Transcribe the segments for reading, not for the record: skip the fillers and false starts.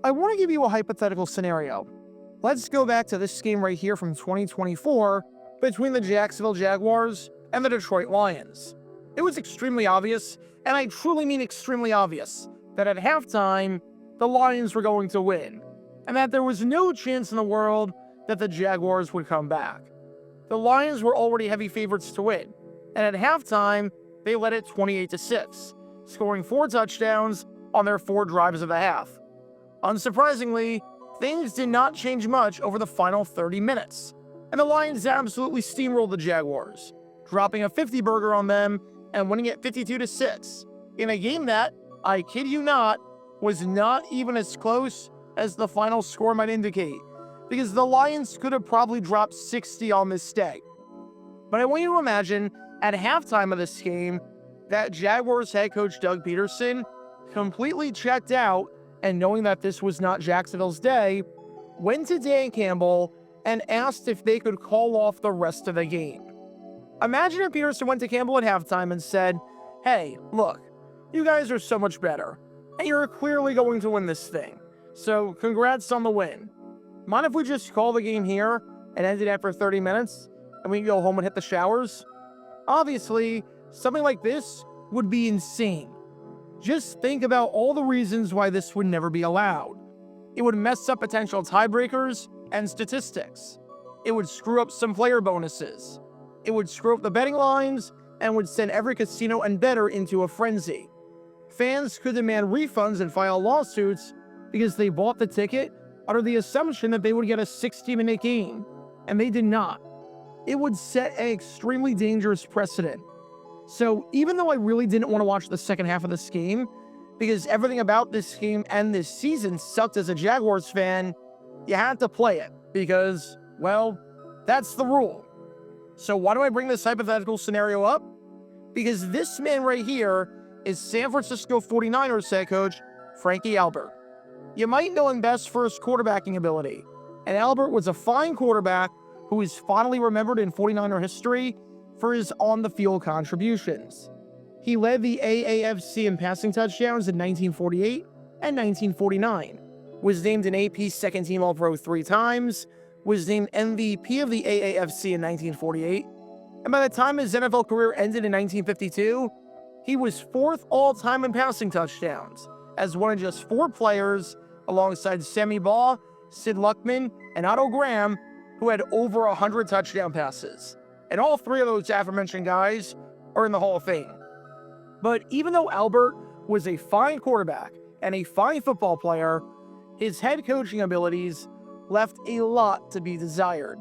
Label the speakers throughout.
Speaker 1: I want to give you a hypothetical scenario. Let's go back to this game right here from 2024 between the Jacksonville Jaguars and the Detroit Lions. It was extremely obvious, and I truly mean extremely obvious, that at halftime, the Lions were going to win, and that there was no chance in the world that the Jaguars would come back. The Lions were already heavy favorites to win, and at halftime, they led it 28-6, scoring 4 touchdowns on their 4 drives of the half. Unsurprisingly, things did not change much over the final 30 minutes, and the Lions absolutely steamrolled the Jaguars, dropping a 50-burger on them and winning it 52-6, in a game that, I kid you not, was not even as close as the final score might indicate, because the Lions could have probably dropped 60 on this day. But I want you to imagine, at halftime of this game, that Jaguars head coach Doug Peterson completely checked out, and knowing that this was not Jacksonville's day, went to Dan Campbell and asked if they could call off the rest of the game. Imagine if Peterson went to Campbell at halftime and said, "Hey, look, you guys are so much better, and you're clearly going to win this thing, so congrats on the win. Mind if we just call the game here and end it after 30 minutes, and we can go home and hit the showers?" Obviously, something like this would be insane. Just think about all the reasons why this would never be allowed. It would mess up potential tiebreakers and statistics. It would screw up some player bonuses. It would screw up the betting lines and would send every casino and bettor into a frenzy. Fans could demand refunds and file lawsuits because they bought the ticket under the assumption that they would get a 60-minute game, and they did not. It would set an extremely dangerous precedent. So even though I really didn't want to watch the second half of this game, because everything about this game and this season sucked as a Jaguars fan, you had to play it because, well, that's the rule. So why do I bring this hypothetical scenario up? Because this man right here is San Francisco 49ers head coach Frankie Albert. You might know him best for his quarterbacking ability, and Albert was a fine quarterback who is fondly remembered in 49er history for his on-the-field contributions. He led the AAFC in passing touchdowns in 1948 and 1949, was named an AP second-team All-Pro 3 times, was named MVP of the AAFC in 1948, and by the time his NFL career ended in 1952, he was 4th all-time in passing touchdowns, as one of just 4 players, alongside Sammy Baugh, Sid Luckman, and Otto Graham, who had over 100 touchdown passes. And all 3 of those aforementioned guys are in the Hall of Fame. But even though Albert was a fine quarterback and a fine football player, his head coaching abilities left a lot to be desired.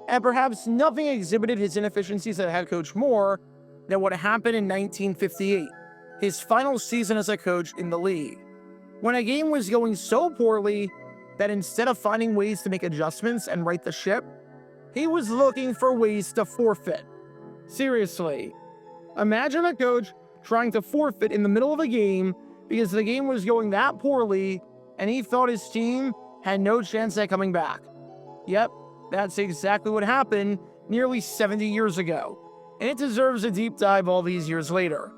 Speaker 1: And perhaps nothing exhibited his inefficiencies as a head coach more than what happened in 1958, his final season as a coach in the league, when a game was going so poorly that instead of finding ways to make adjustments and right the ship, he was looking for ways to forfeit. Seriously, imagine a coach trying to forfeit in the middle of a game because the game was going that poorly and he thought his team had no chance at coming back. Yep, that's exactly what happened nearly 70 years ago, and it deserves a deep dive all these years later.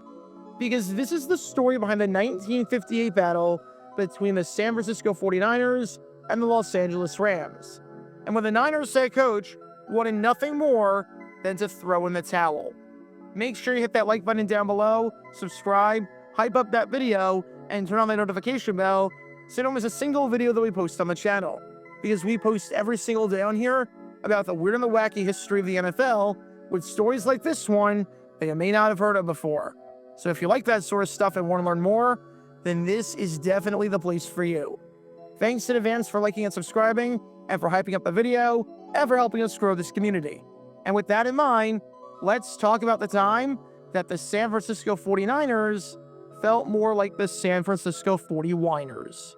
Speaker 1: Because this is the story behind the 1958 battle between the San Francisco 49ers and the Los Angeles Rams, and when the Niners head coach wanted nothing more than to throw in the towel. Make sure you hit that like button down below, subscribe, hype up that video, and turn on that notification bell so you don't miss a single video that we post on the channel, because we post every single day on here about the weird and the wacky history of the NFL with stories like this one that you may not have heard of before. So if you like that sort of stuff and want to learn more, then this is definitely the place for you. Thanks in advance for liking and subscribing, and for hyping up the video, and for helping us grow this community. And with that in mind, let's talk about the time that the San Francisco 49ers felt more like the San Francisco 40-winers.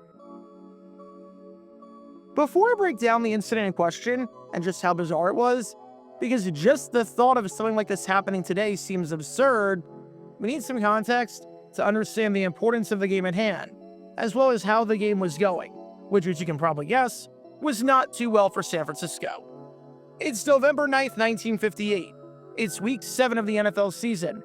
Speaker 1: Before I break down the incident in question, and just how bizarre it was, because just the thought of something like this happening today seems absurd, we need some context to understand the importance of the game at hand, as well as how the game was going, which, as you can probably guess, was not too well for San Francisco. It's November 9th, 1958. It's week 7 of the NFL season,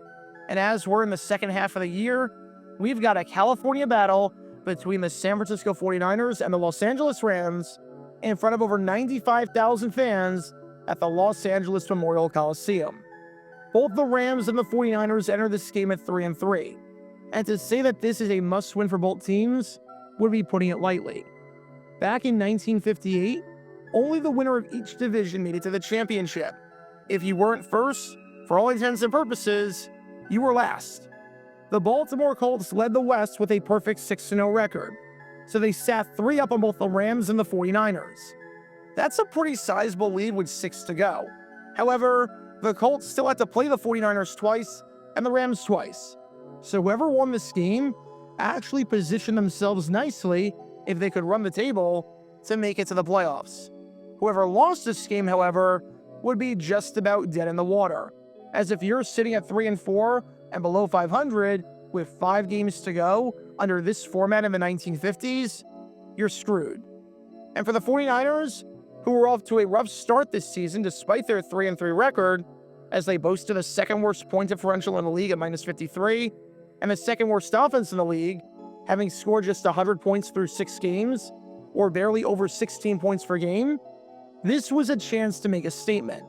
Speaker 1: and as we're in the second half of the year, we've got a California battle between the San Francisco 49ers and the Los Angeles Rams in front of over 95,000 fans at the Los Angeles Memorial Coliseum. Both the Rams and the 49ers entered this game at 3-3, and to say that this is a must-win for both teams would be putting it lightly. Back in 1958, only the winner of each division made it to the championship. If you weren't first, for all intents and purposes, you were last. The Baltimore Colts led the West with a perfect 6-0 record, so they sat 3 up on both the Rams and the 49ers. That's a pretty sizable lead with 6 to go. However, the Colts still had to play the 49ers twice and the Rams twice, so whoever won this game actually positioned themselves nicely, if they could run the table, to make it to the playoffs. Whoever lost this game, however, would be just about dead in the water, as if you're sitting at 3-4 and below 500 with 5 games to go under this format in the 1950s, you're screwed. And for the 49ers, who were off to a rough start this season despite their 3-3 record, as they boasted the second worst point differential in the league at -53, and the second worst offense in the league, having scored just 100 points through 6 games, or barely over 16 points per game, this was a chance to make a statement.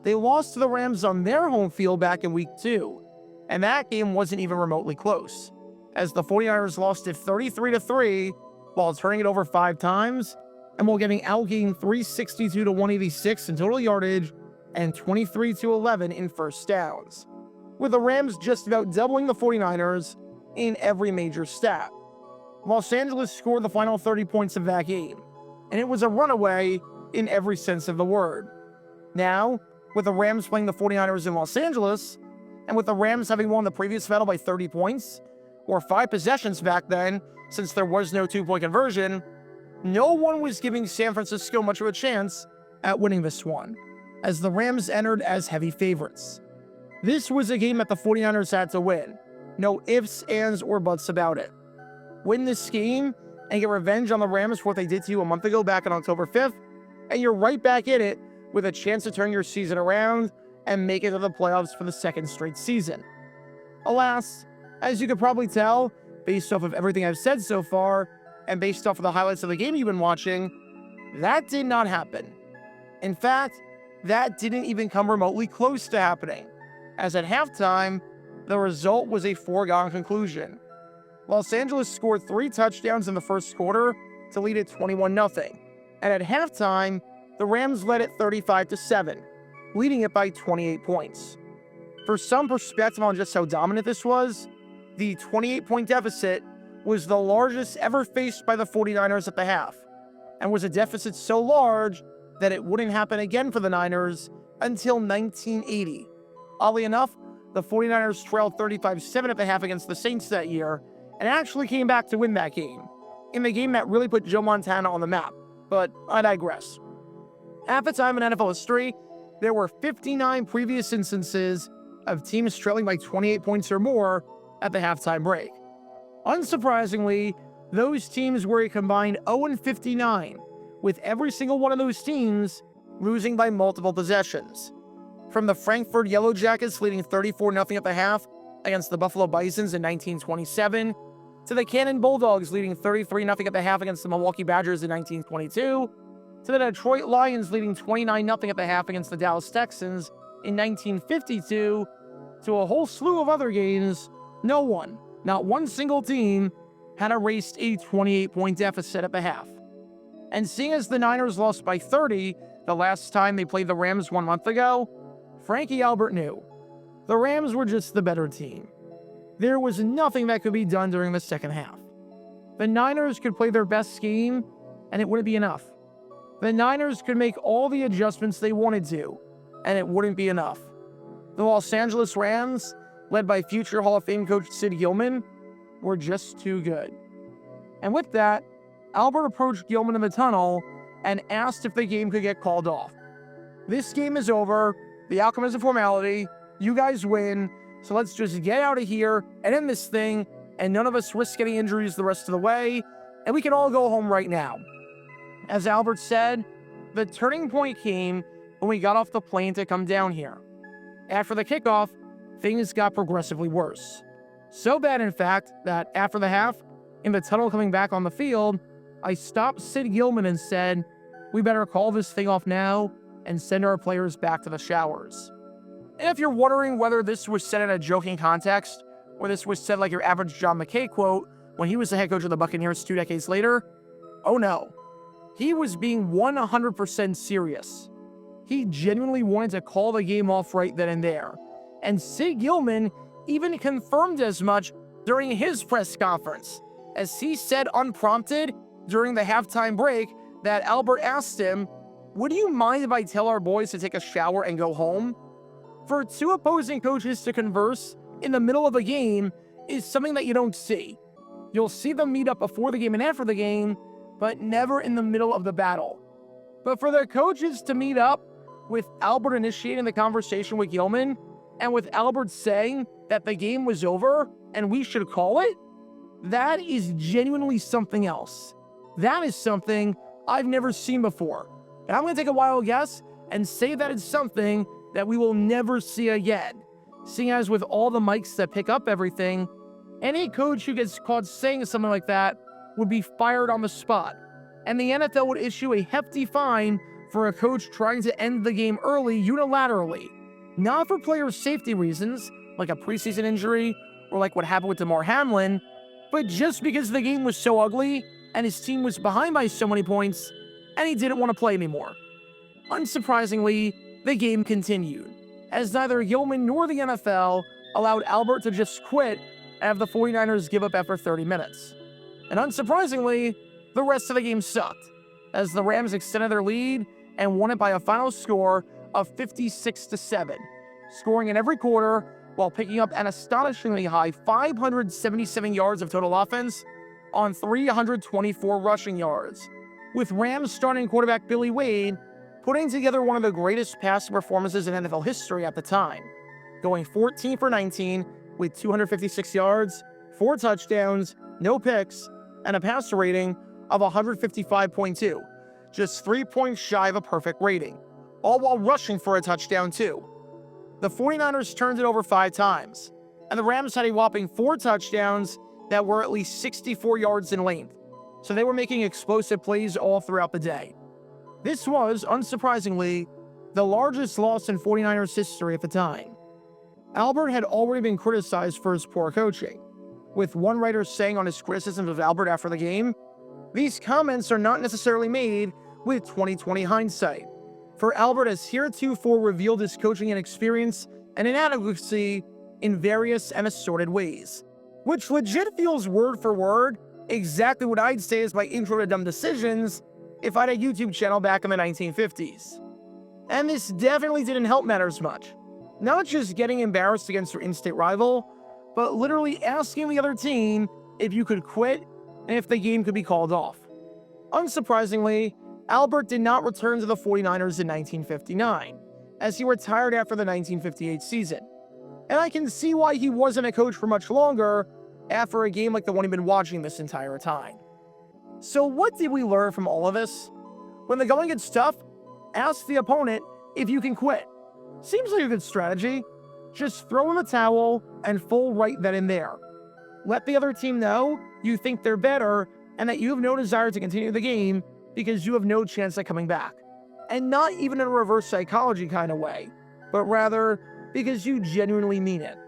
Speaker 1: They lost to the Rams on their home field back in Week 2, and that game wasn't even remotely close, as the 49ers lost it 33-3 while turning it over 5 times, and while getting outgained 362 to 186 in total yardage and 23 to 11 in first downs, with the Rams just about doubling the 49ers in every major stat. Los Angeles scored the final 30 points of that game, and it was a runaway in every sense of the word. Now, with the Rams playing the 49ers in Los Angeles, and with the Rams having won the previous battle by 30 points, or 5 possessions back then, since there was no 2-point conversion, no one was giving San Francisco much of a chance at winning this one, as the Rams entered as heavy favorites. This was a game that the 49ers had to win. No ifs, ands, or buts about it. Win this game and get revenge on the Rams for what they did to you a month ago back on October 5th, and you're right back in it with a chance to turn your season around and make it to the playoffs for the second straight season. Alas, as you could probably tell, based off of everything I've said so far, and based off of the highlights of the game you've been watching, that did not happen. In fact, that didn't even come remotely close to happening, as at halftime, the result was a foregone conclusion. Los Angeles scored 3 touchdowns in the first quarter to lead it 21-0, and at halftime, the Rams led it 35-7, leading it by 28 points. For some perspective on just how dominant this was, the 28-point deficit was the largest ever faced by the 49ers at the half, and was a deficit so large that it wouldn't happen again for the Niners until 1980. Oddly enough, the 49ers trailed 35-7 at the half against the Saints that year, and actually came back to win that game, in the game that really put Joe Montana on the map, but I digress. At the time in NFL history, there were 59 previous instances of teams trailing by 28 points or more at the halftime break. Unsurprisingly, those teams were a combined 0-59, with every single one of those teams losing by multiple possessions. From the Frankfurt Yellow Jackets leading 34-0 at the half against the Buffalo Bisons in 1927, to the Cannon Bulldogs leading 33-0 at the half against the Milwaukee Badgers in 1922, to the Detroit Lions leading 29-0 at the half against the Dallas Texans in 1952, to a whole slew of other games, no one, not one single team, had erased a 28-point deficit at the half. And seeing as the Niners lost by 30 the last time they played the Rams 1 month ago, Frankie Albert knew. The Rams were just the better team. There was nothing that could be done during the second half. The Niners could play their best game, and it wouldn't be enough. The Niners could make all the adjustments they wanted to, and it wouldn't be enough. The Los Angeles Rams, led by future Hall of Fame coach Sid Gilman, were just too good. And with that, Albert approached Gilman in the tunnel and asked if the game could get called off. This game is over. The outcome is a formality. You guys win. So let's just get out of here and end this thing, and none of us risk getting injuries the rest of the way, and we can all go home right now. As Albert said, the turning point came when we got off the plane to come down here. After the kickoff, things got progressively worse. So bad, in fact, that after the half, in the tunnel coming back on the field, I stopped Sid Gilman and said, "We better call this thing off now and send our players back to the showers." And if you're wondering whether this was said in a joking context, or this was said like your average John McKay quote when he was the head coach of the Buccaneers 2 decades later, oh no. He was being 100% serious. He genuinely wanted to call the game off right then and there. And Sid Gilman even confirmed as much during his press conference, as he said unprompted during the halftime break that Albert asked him, "Would you mind if I tell our boys to take a shower and go home?" For two opposing coaches to converse in the middle of a game is something that you don't see. You'll see them meet up before the game and after the game, but never in the middle of the battle. But for their coaches to meet up with Albert initiating the conversation with Gilman, and with Albert saying that the game was over and we should call it, that is genuinely something else. That is something I've never seen before. And I'm going to take a wild guess and say that it's something that we will never see again. Seeing as with all the mics that pick up everything, any coach who gets caught saying something like that would be fired on the spot. And the NFL would issue a hefty fine for a coach trying to end the game early unilaterally. Not for player safety reasons, like a preseason injury or like what happened with Damar Hamlin, but just because the game was so ugly and his team was behind by so many points and he didn't want to play anymore. Unsurprisingly, the game continued, as neither Gilman nor the NFL allowed Albert to just quit and have the 49ers give up after 30 minutes. And unsurprisingly, the rest of the game sucked, as the Rams extended their lead and won it by a final score of 56-7, scoring in every quarter while picking up an astonishingly high 577 yards of total offense on 324 rushing yards, with Rams starting quarterback Billy Wade putting together one of the greatest passing performances in NFL history at the time, going 14 for 19 with 256 yards, 4 touchdowns, no picks, and a passer rating of 155.2, just 3 points shy of a perfect rating, all while rushing for a touchdown too. The 49ers turned it over 5 times, and the Rams had a whopping 4 touchdowns that were at least 64 yards in length, so they were making explosive plays all throughout the day. This was, unsurprisingly, the largest loss in 49ers history at the time. Albert had already been criticized for his poor coaching, with one writer saying on his criticisms of Albert after the game, "These comments are not necessarily made with 2020 hindsight, for Albert has heretofore revealed his coaching inexperience and inadequacy in various and assorted ways," which legit feels word for word exactly what I'd say is my intro to dumb decisions if I had a YouTube channel back in the 1950s. And this definitely didn't help matters much. Not just getting embarrassed against your in-state rival, but literally asking the other team if you could quit and if the game could be called off. Unsurprisingly, Albert did not return to the 49ers in 1959, as he retired after the 1958 season. And I can see why he wasn't a coach for much longer after a game like the one he'd been watching this entire time. So what did we learn from all of this? When the going gets tough, ask the opponent if you can quit. Seems like a good strategy. Just throw in the towel and fold right then and there. Let the other team know you think they're better and that you have no desire to continue the game because you have no chance at coming back. And not even in a reverse psychology kind of way, but rather because you genuinely mean it.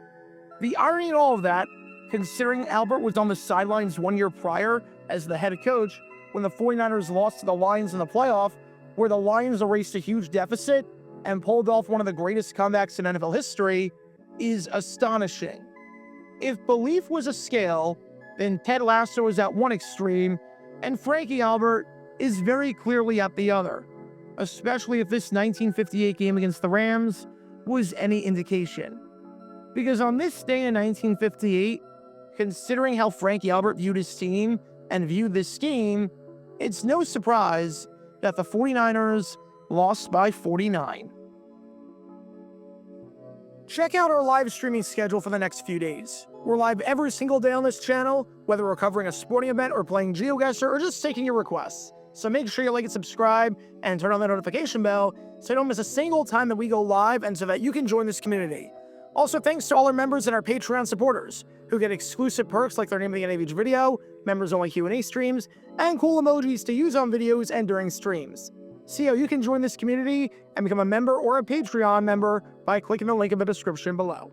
Speaker 1: The irony in all of that, considering Albert was on the sidelines 1 year prior as the head coach when the 49ers lost to the Lions in the playoff, where the Lions erased a huge deficit and pulled off one of the greatest comebacks in NFL history, is astonishing. If belief was a scale, then Ted Lasso is at one extreme, and Frankie Albert is very clearly at the other, especially if this 1958 game against the Rams was any indication. Because on this day in 1958, considering how Frankie Albert viewed his team and viewed this game, it's no surprise that the 49ers lost by 49. Check out our live streaming schedule for the next few days. We're live every single day on this channel, whether we're covering a sporting event or playing GeoGuessr or just taking your requests. So make sure you like and subscribe and turn on the notification bell so you don't miss a single time that we go live and so that you can join this community. Also, thanks to all our members and our Patreon supporters, who get exclusive perks like their name at the end of each video, members-only Q&A streams, and cool emojis to use on videos and during streams. See how you can join this community and become a member or a Patreon member by clicking the link in the description below.